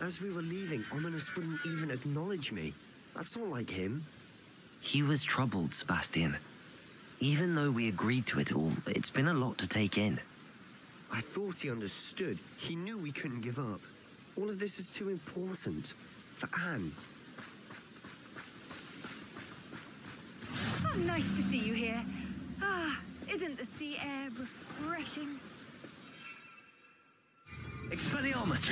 As we were leaving, Ominous wouldn't even acknowledge me. That's not like him. He was troubled, Sebastian. Even though we agreed to it all, it's been a lot to take in. I thought he understood. He knew we couldn't give up. All of this is too important. For Anne. Oh, nice to see you here. Ah, isn't the sea air refreshing? Expelliarmus!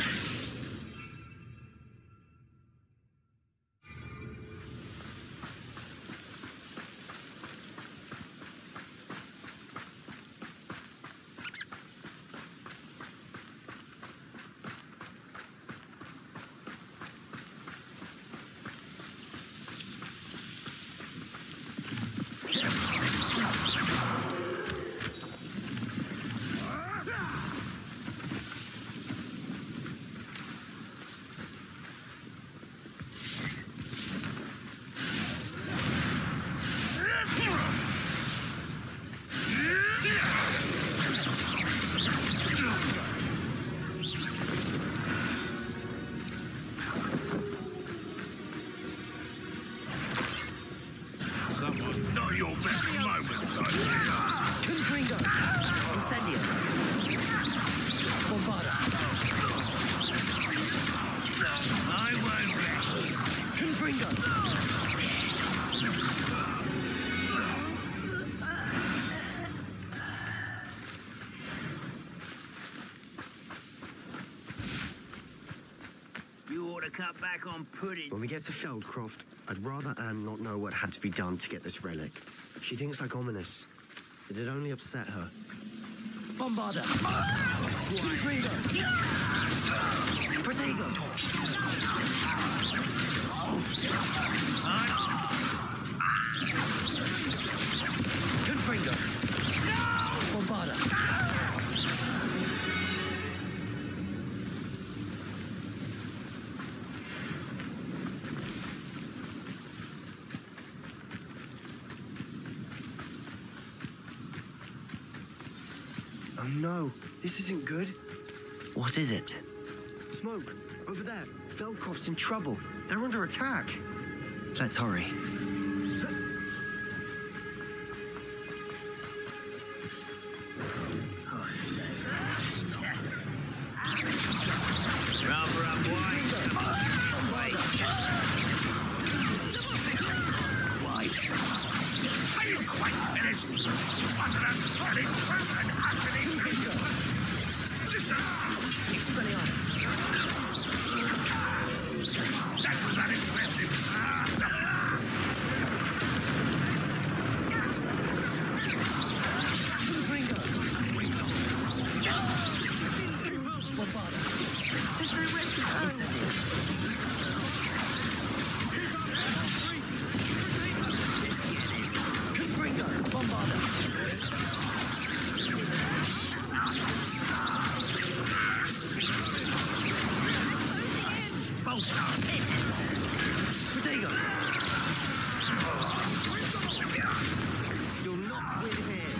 Not your best moment, Confringo! Incendio! Bombarda! I won't rest. Confringo! You ought to cut back on pudding. When we get to Feldcroft, I'd rather Anne not know what had to be done to get this relic. She thinks like Ominous. It'd only upset her. Bombarda! Confringo! Protego! Confringo! Bombarda! Oh no, this isn't good. What is it? Smoke, over there. Feldcroft's in trouble. They're under attack. Let's hurry. Rather up wide. Are you quite finished? What an unsolid person happening! Expelliarmus! That was unimpressive. Confringo! Bombarda! Incendio! Confringo! Bombarda! Bolster! Hit! Protego! You'll not win here.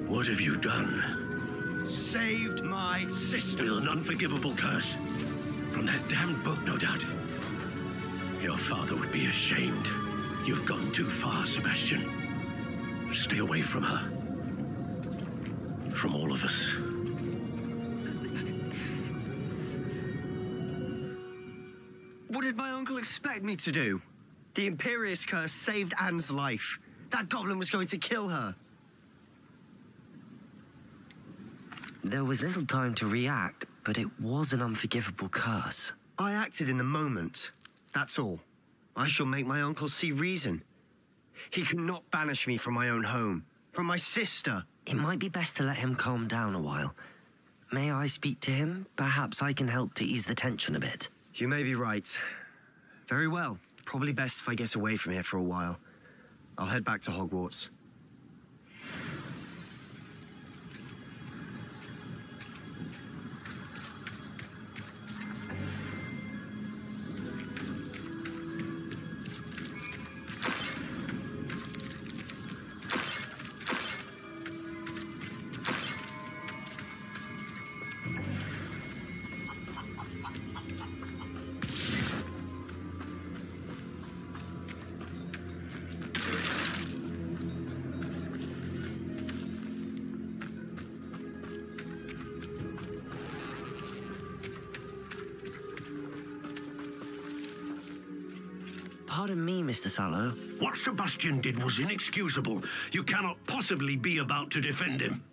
What have you done? Saved my sister. With an unforgivable curse. From that damned book, no doubt. Your father would be ashamed. You've gone too far, Sebastian. Stay away from her. From all of us. What did my uncle expect me to do? The Imperious curse saved Anne's life. That goblin was going to kill her. There was little time to react, but it was an unforgivable curse. I acted in the moment. That's all. I shall make my uncle see reason. He cannot banish me from my own home, from my sister. It might be best to let him calm down a while. May I speak to him? Perhaps I can help to ease the tension a bit. You may be right. Very well. Probably best if I get away from here for a while. I'll head back to Hogwarts. Pardon me, Mr. Sallow. What Sebastian did was inexcusable. You cannot possibly be about to defend him.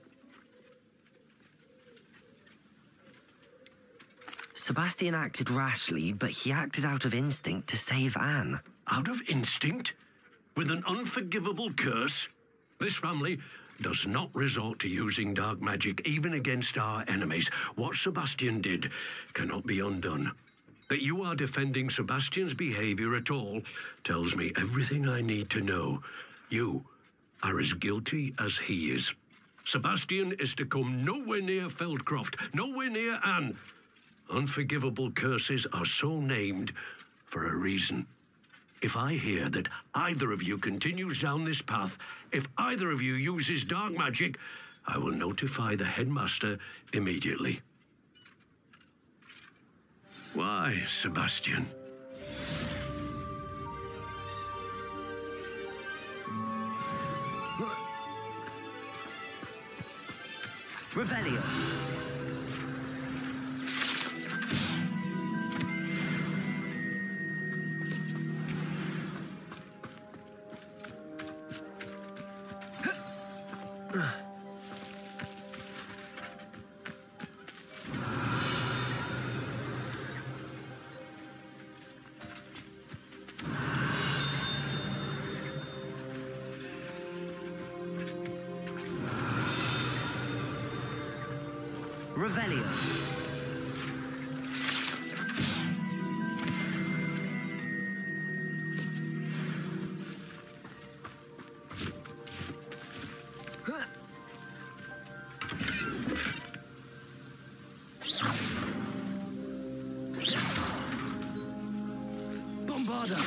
Sebastian acted rashly, but he acted out of instinct to save Anne. Out of instinct? With an unforgivable curse? This family does not resort to using dark magic even against our enemies. What Sebastian did cannot be undone. That you are defending Sebastian's behavior at all tells me everything I need to know. You are as guilty as he is. Sebastian is to come nowhere near Feldcroft, nowhere near Anne. Unforgivable curses are so named for a reason. If I hear that either of you continues down this path, if either of you uses dark magic, I will notify the headmaster immediately. Why, Sebastian? Revelio. Revelio. Bombarda.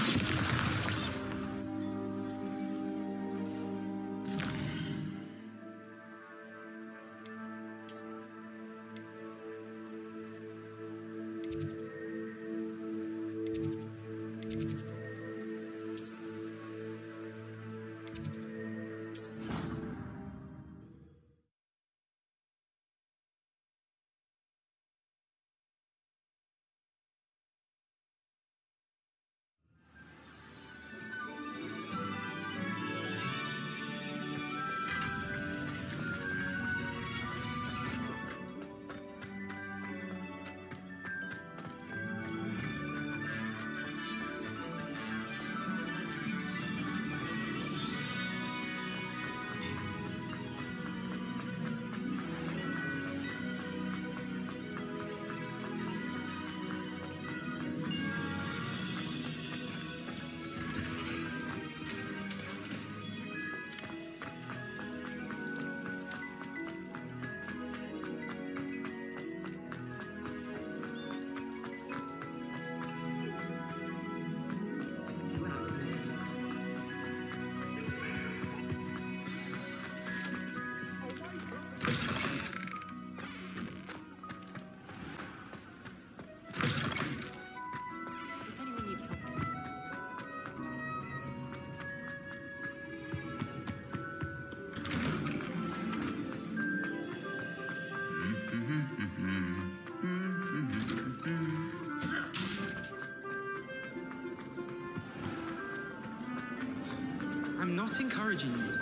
I'm not encouraging you.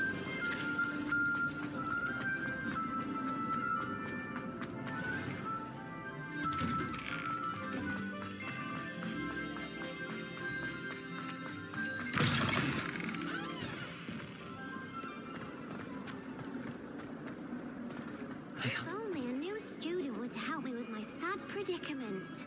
If only a new student were to help me with my sad predicament.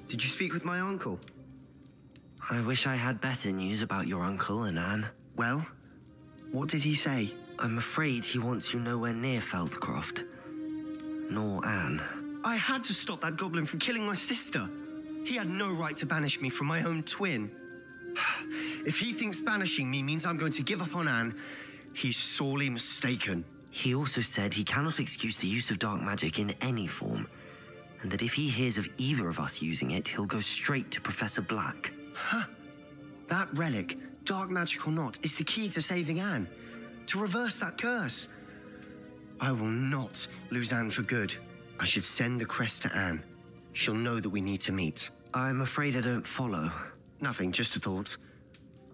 Did you speak with my uncle? I wish I had better news about your uncle and Anne. Well, what did he say? I'm afraid he wants you nowhere near Feldcroft. Nor Anne. I had to stop that goblin from killing my sister. He had no right to banish me from my own twin. If he thinks banishing me means I'm going to give up on Anne, he's sorely mistaken. He also said he cannot excuse the use of dark magic in any form, and that if he hears of either of us using it, he'll go straight to Professor Black. Huh? That relic, dark magic or not, is the key to saving Anne. To reverse that curse. I will not lose Anne for good. I should send the crest to Anne. She'll know that we need to meet. I'm afraid I don't follow. Nothing, just a thought.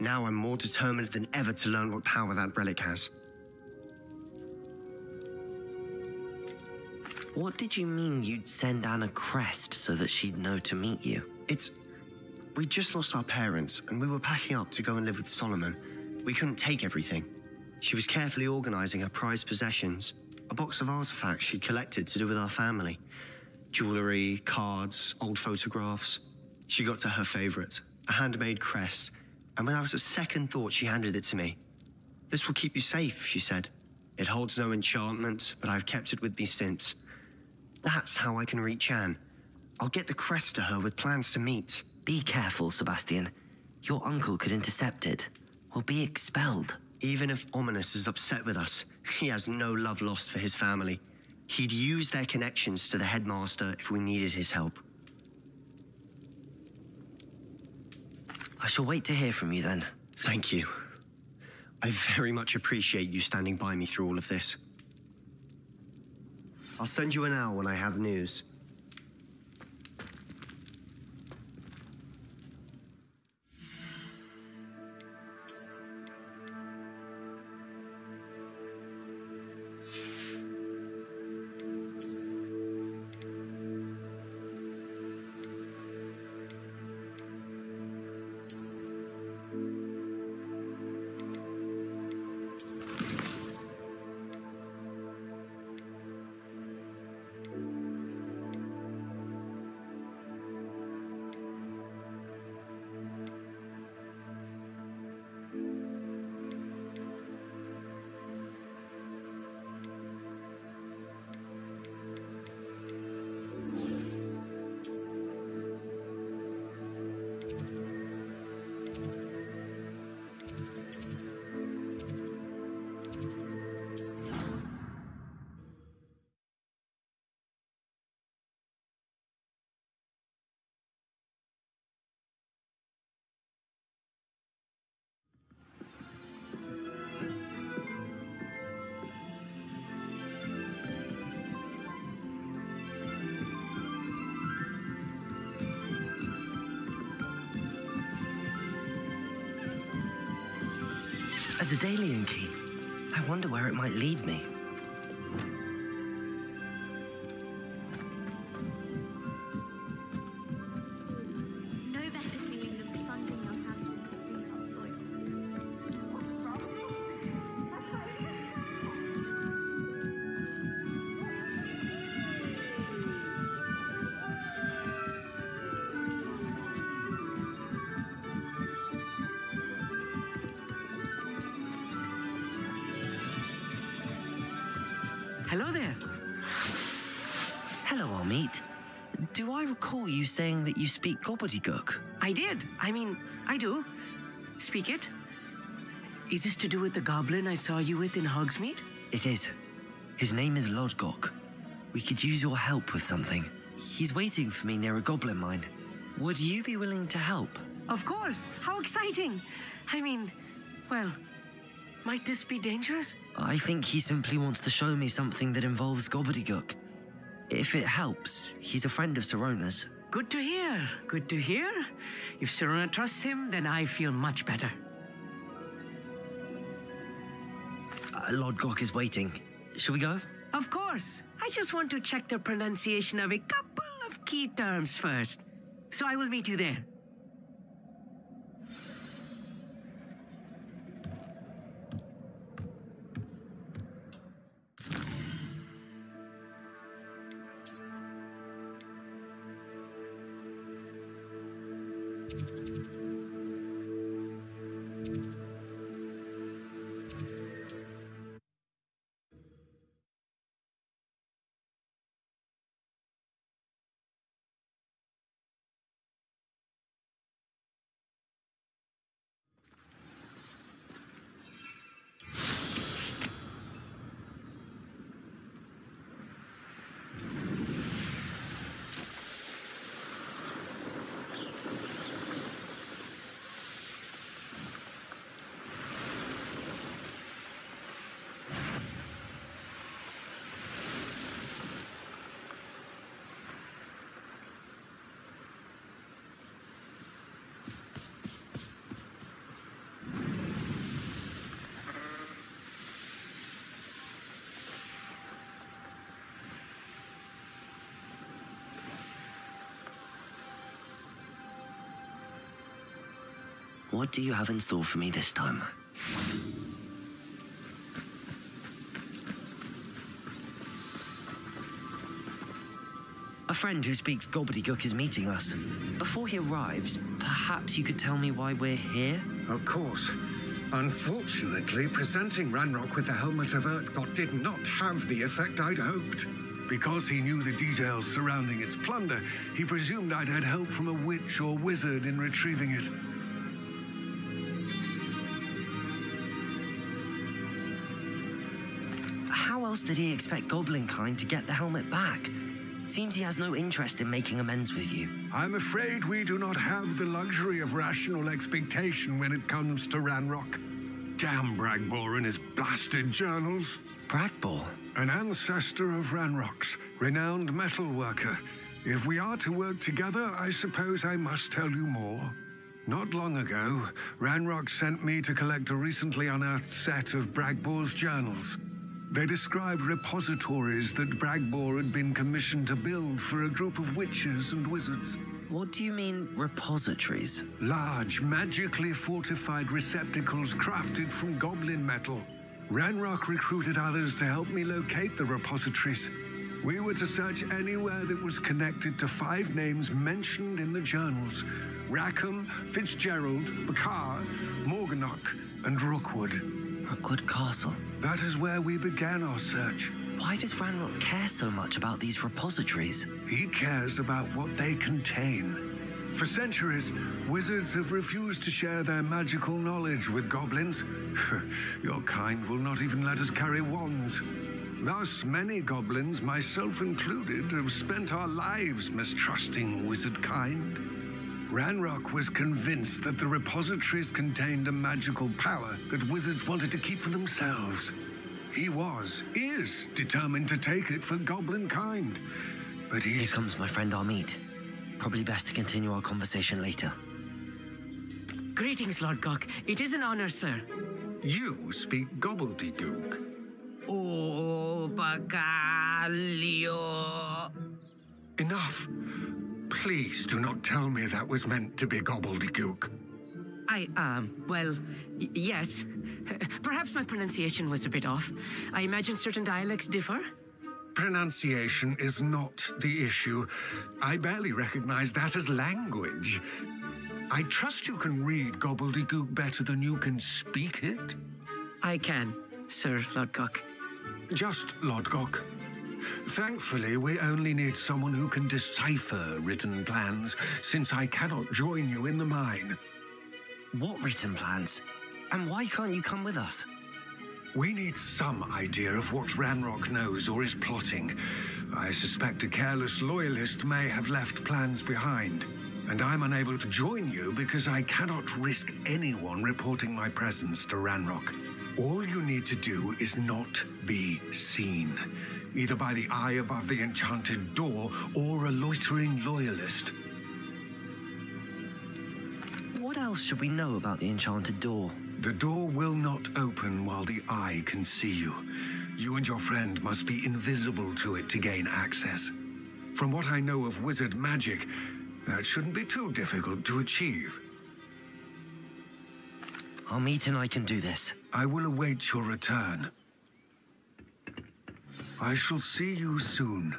Now I'm more determined than ever to learn what power that relic has. What did you mean you'd send Anne a crest so that she'd know to meet you? We just lost our parents, and we were packing up to go and live with Solomon. We couldn't take everything. She was carefully organizing her prized possessions, a box of artifacts she'd collected to do with our family. Jewelry, cards, old photographs. She got to her favorite, a handmade crest, and when I was at second thought, she handed it to me. "This will keep you safe," she said. "It holds no enchantment, but I've kept it with me since. That's how I can reach Anne. I'll get the crest to her with plans to meet." Be careful, Sebastian. Your uncle could intercept it, or be expelled. Even if Ominous is upset with us, he has no love lost for his family. He'd use their connections to the headmaster if we needed his help. I shall wait to hear from you then. Thank you. I very much appreciate you standing by me through all of this. I'll send you an owl when I have news. A Daedalian key. I wonder where it might lead me. No better feeling than plunging your hand into the topsoil. Hello there. Hello, Hogsmeade. Do I recall you saying that you speak gobbledygook? I did. I do. Speak it. Is this to do with the goblin I saw you with in Hogsmeade? It is. His name is Lodgok. We could use your help with something. He's waiting for me near a goblin mine. Would you be willing to help? Of course. How exciting. Well, might this be dangerous? I think he simply wants to show me something that involves gobbledygook. If it helps, he's a friend of Sirona's. Good to hear. Good to hear. If Sirona trusts him, then I feel much better. Lodgok is waiting. Shall we go? Of course. I just want to check the pronunciation of a couple of key terms first. So I will meet you there. What do you have in store for me this time? A friend who speaks gobbledygook is meeting us. Before he arrives, perhaps you could tell me why we're here? Of course. Unfortunately, presenting Ranrock with the Helmet of Urtkot did not have the effect I'd hoped. Because he knew the details surrounding its plunder, he presumed I'd had help from a witch or wizard in retrieving it. How else did he expect Goblinkind to get the helmet back? Seems he has no interest in making amends with you. I'm afraid we do not have the luxury of rational expectation when it comes to Ranrock. Damn Bragbor and his blasted journals. Bragbor? An ancestor of Ranrock's, renowned metalworker. If we are to work together, I suppose I must tell you more. Not long ago, Ranrock sent me to collect a recently unearthed set of Bragbor's journals. They described repositories that Bragbor had been commissioned to build for a group of witches and wizards. What do you mean, repositories? Large, magically fortified receptacles crafted from goblin metal. Ranrock recruited others to help me locate the repositories. We were to search anywhere that was connected to 5 names mentioned in the journals: Rackham, Fitzgerald, Bakar, Morganach, and Rookwood. Rookwood Castle? That is where we began our search. Why does Ranrock care so much about these repositories? He cares about what they contain. For centuries, wizards have refused to share their magical knowledge with goblins. Your kind will not even let us carry wands. Thus, many goblins, myself included, have spent our lives mistrusting wizard kind. Ranrock was convinced that the repositories contained a magical power that wizards wanted to keep for themselves. He is determined to take it for goblin kind. But Here comes my friend Hogsmeade. Probably best to continue our conversation later. Greetings, Lord Gok. It is an honor, sir. You speak gobbledygook. Oh, Bagalio. Enough. Please do not tell me that was meant to be gobbledygook. Yes. Perhaps my pronunciation was a bit off. I imagine certain dialects differ. Pronunciation is not the issue. I barely recognize that as language. I trust you can read gobbledygook better than you can speak it? I can, Sir Lord Gok. Just Lord Gok. Thankfully, we only need someone who can decipher written plans, since I cannot join you in the mine. What written plans? And why can't you come with us? We need some idea of what Ranrock knows or is plotting. I suspect a careless loyalist may have left plans behind. And I'm unable to join you because I cannot risk anyone reporting my presence to Ranrock. All you need to do is not be seen, either by the eye above the enchanted door or a loitering loyalist. What else should we know about the enchanted door? The door will not open while the eye can see you. You and your friend must be invisible to it to gain access. From what I know of wizard magic, that shouldn't be too difficult to achieve. Hogsmeade and I can do this. I will await your return. I shall see you soon.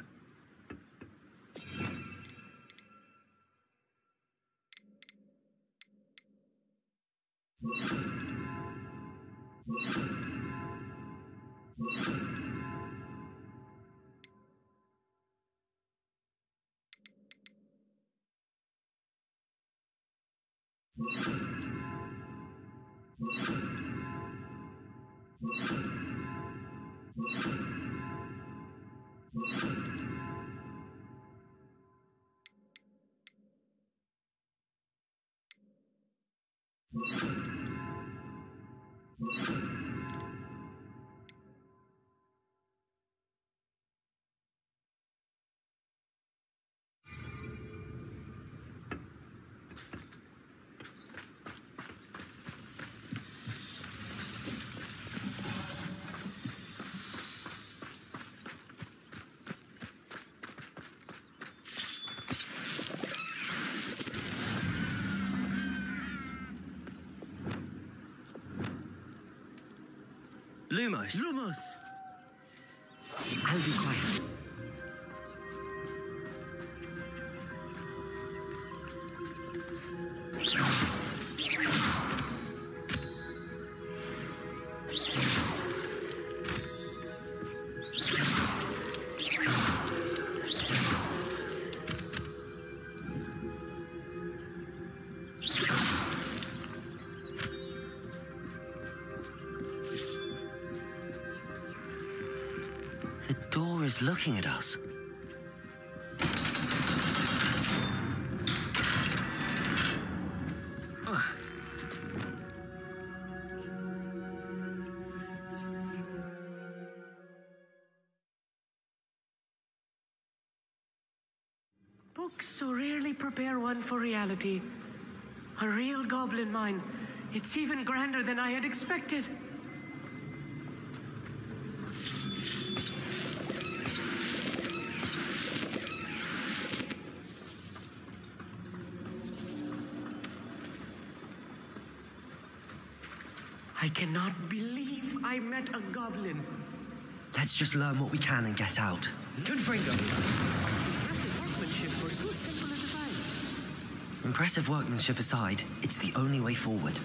Lumos. Lumos! I'll be quiet. The door is looking at us. Books so rarely prepare one for reality. A real goblin mine. It's even grander than I had expected. I cannot believe I met a goblin. Let's just learn what we can and get out. Impressive workmanship for so simple a device. Impressive workmanship aside, it's the only way forward.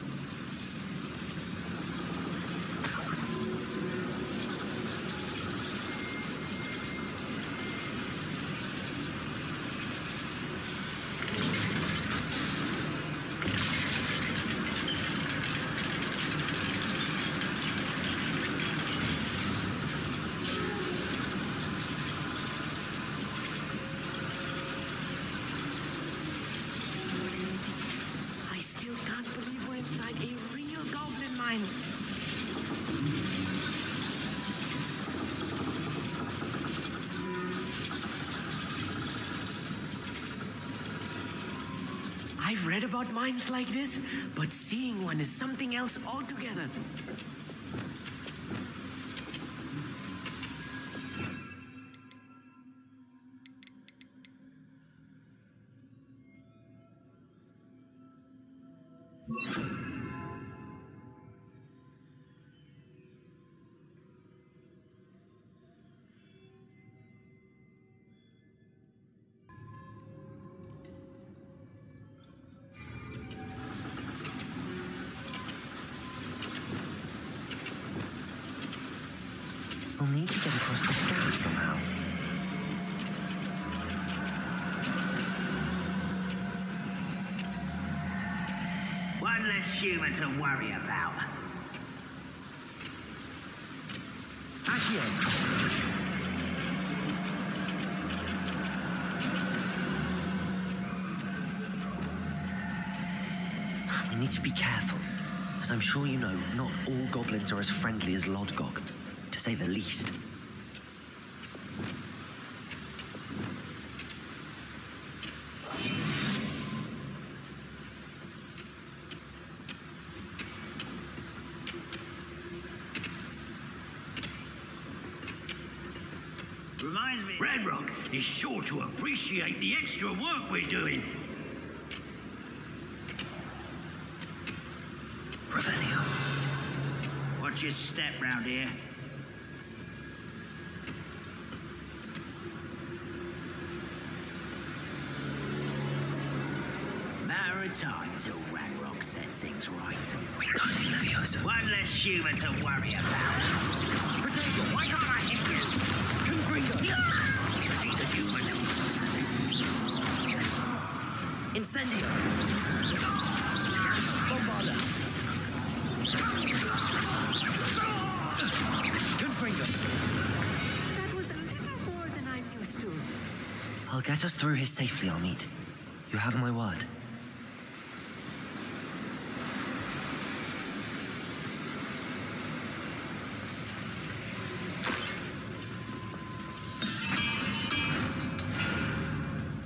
I still can't believe we're inside a real goblin mine. I've read about mines like this, but seeing one is something else altogether. We'll need to get across this gap somehow. One less human to worry about. We need to be careful. As I'm sure you know, not all goblins are as friendly as Lodgok, to say the least. Reminds me... Red Rock is sure to appreciate the extra work we're doing. Revelio. Watch your step round here. Matter of time till Ranrock sets things right. We got it, Leviosa. One less human to worry about. Potato, why can't I hit you? Confringo. He's a human. Incendio. Bombarda. Confringo. That was a little more than I'm used to. I'll get us through here safely, Hogsmeade. You have my word.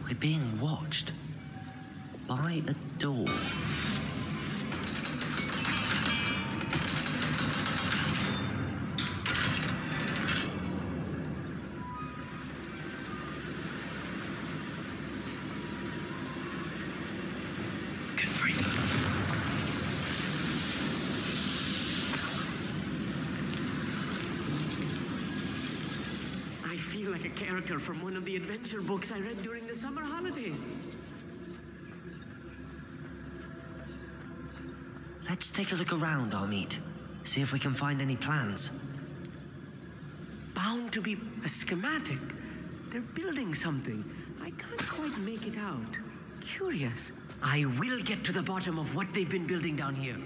We're being watched by a door. I feel like a character from one of the adventure books I read during the summer holidays. Let's take a look around, Hogsmeade. See if we can find any plans. Bound to be a schematic. They're building something. I can't quite make it out. Curious. I will get to the bottom of what they've been building down here.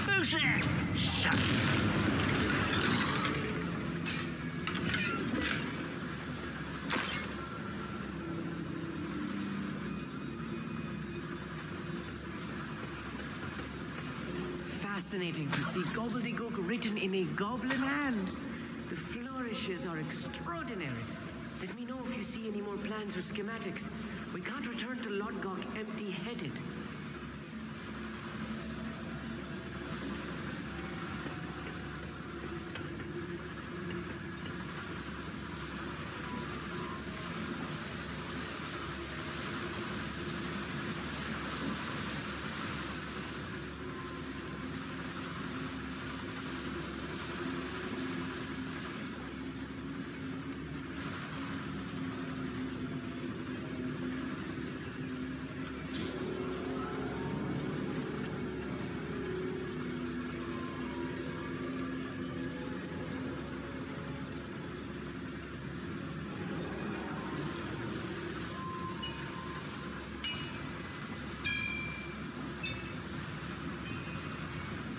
Who's there? Shut. Fascinating to see gobbledygook written in a goblin hand. The flourishes are extraordinary. Let me know if you see any more plans or schematics. We can't return to Lodgok empty-headed.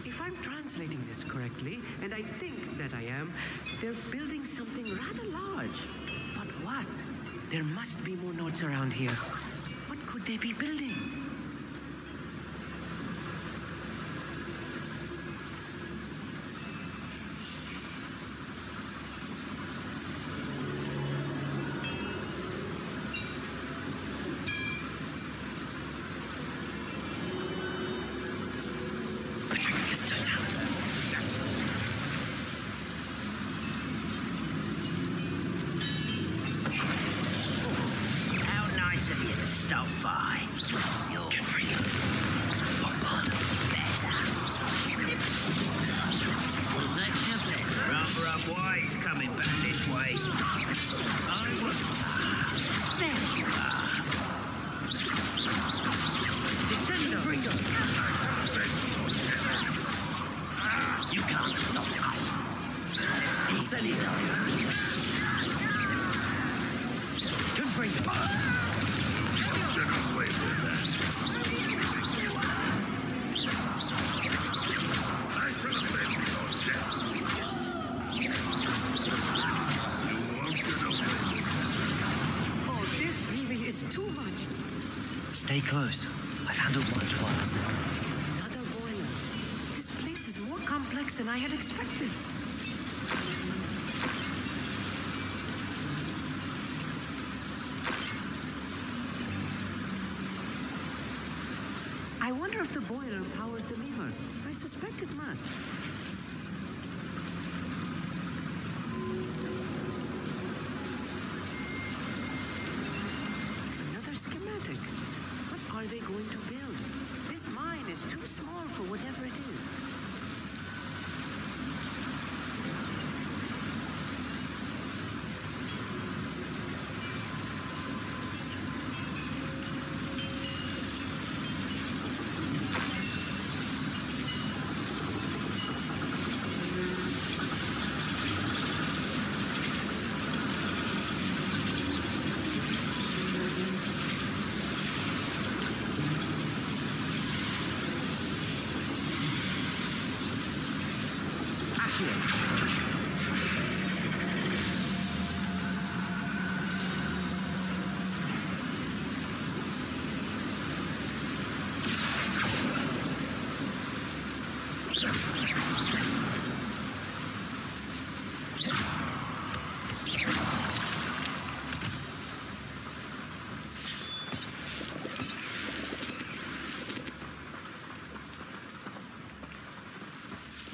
If I'm translating this correctly, and I think that I am, they're building something rather large. But what? There must be more notes around here. What could they be building? How nice of you to stop by. You're free. Better. Was that just it? Rather up why he's coming back this way. I was. There you are. Descend. You can't stop us. It's easy. Oh, this really is too much. Stay close. I've handled much once. Another boiler. This place is more complex than I had expected. I wonder if the boiler powers the lever. I suspect it must. Another schematic. What are they going to build? This mine is too small for whatever it is.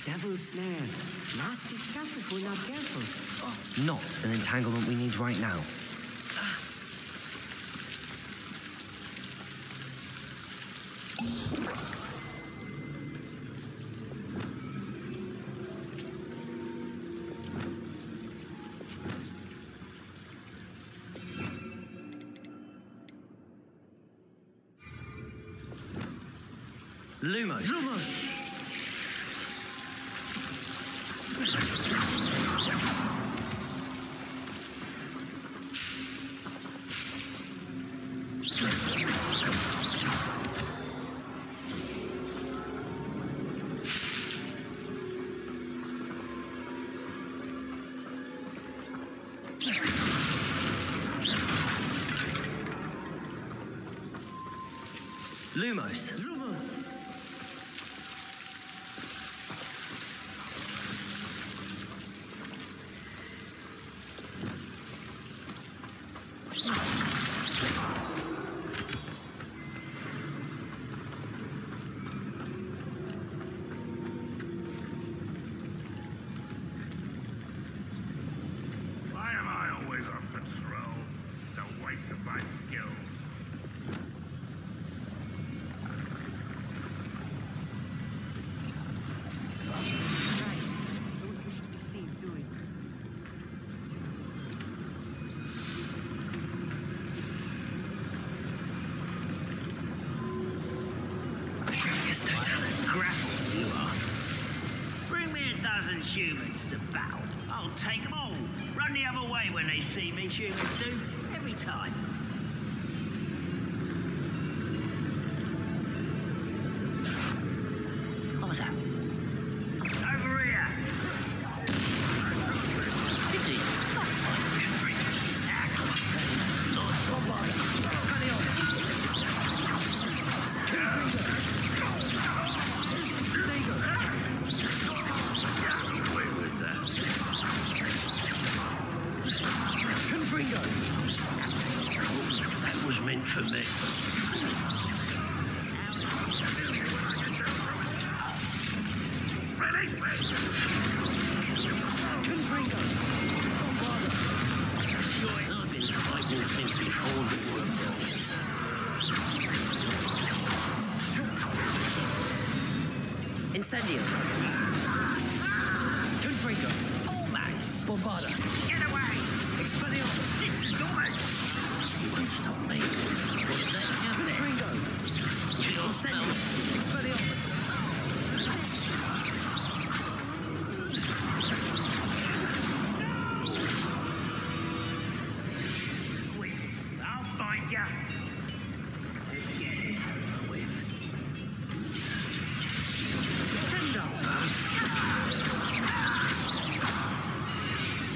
Devil's snare. Nasty stuff if we're not careful. Not an entanglement we need right now. Lumos. Lumos! Lumos. Lumos! Why am I always on patrol? It's a waste of my skills. Don't wish to be seen doing. Grapple, you are. Bring me a dozen humans to battle. I'll take them all. Run the other way when they see me, humans do. Every time. What was that? Over here! Is he? That was meant for me. Release me! I've been fighting things before that were Incendio. Confringo. almost. Bombada. Get away! Expelliarmus. It's almost. You won't stop me. What's that out there? Confringo. Incendio. Expelliarmus. I'll find ya. Let's get this over with.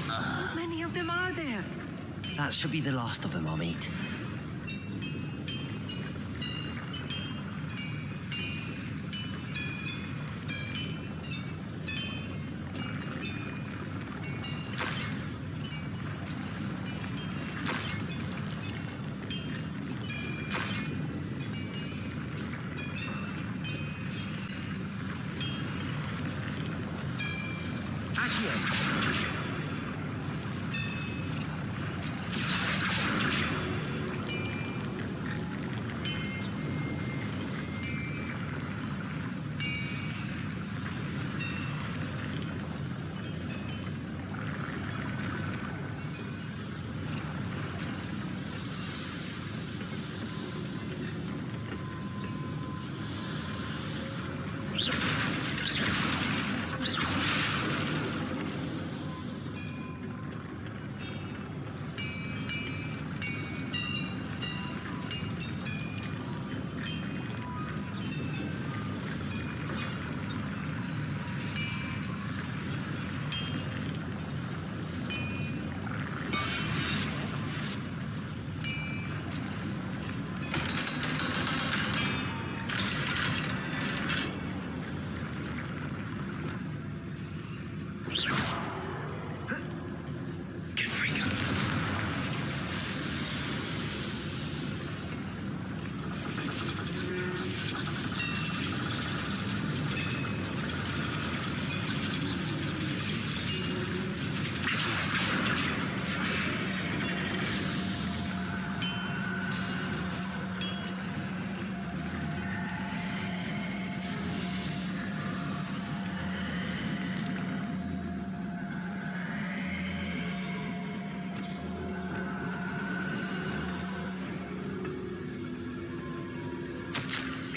How many of them are there? That should be the last of them, Hogsmeade.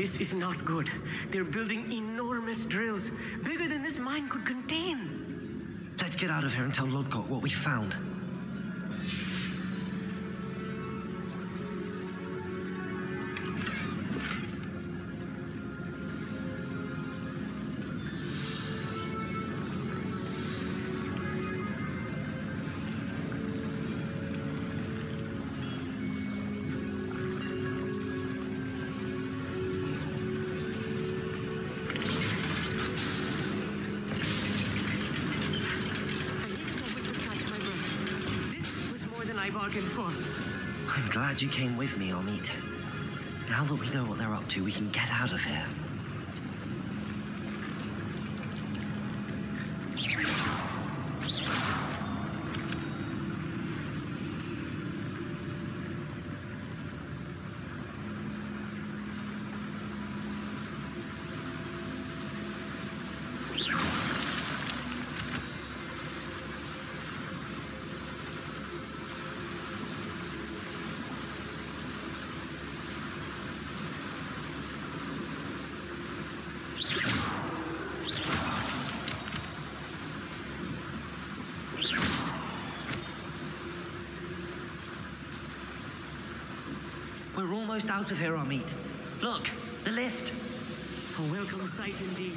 This is not good. They're building enormous drills, bigger than this mine could contain. Let's get out of here and tell Lodgok what we found. I'm glad you came with me, Hogsmeade. Now that we know what they're up to, we can get out of here. We're almost out of here, Hogsmeade. Look, the lift. A welcome sight indeed.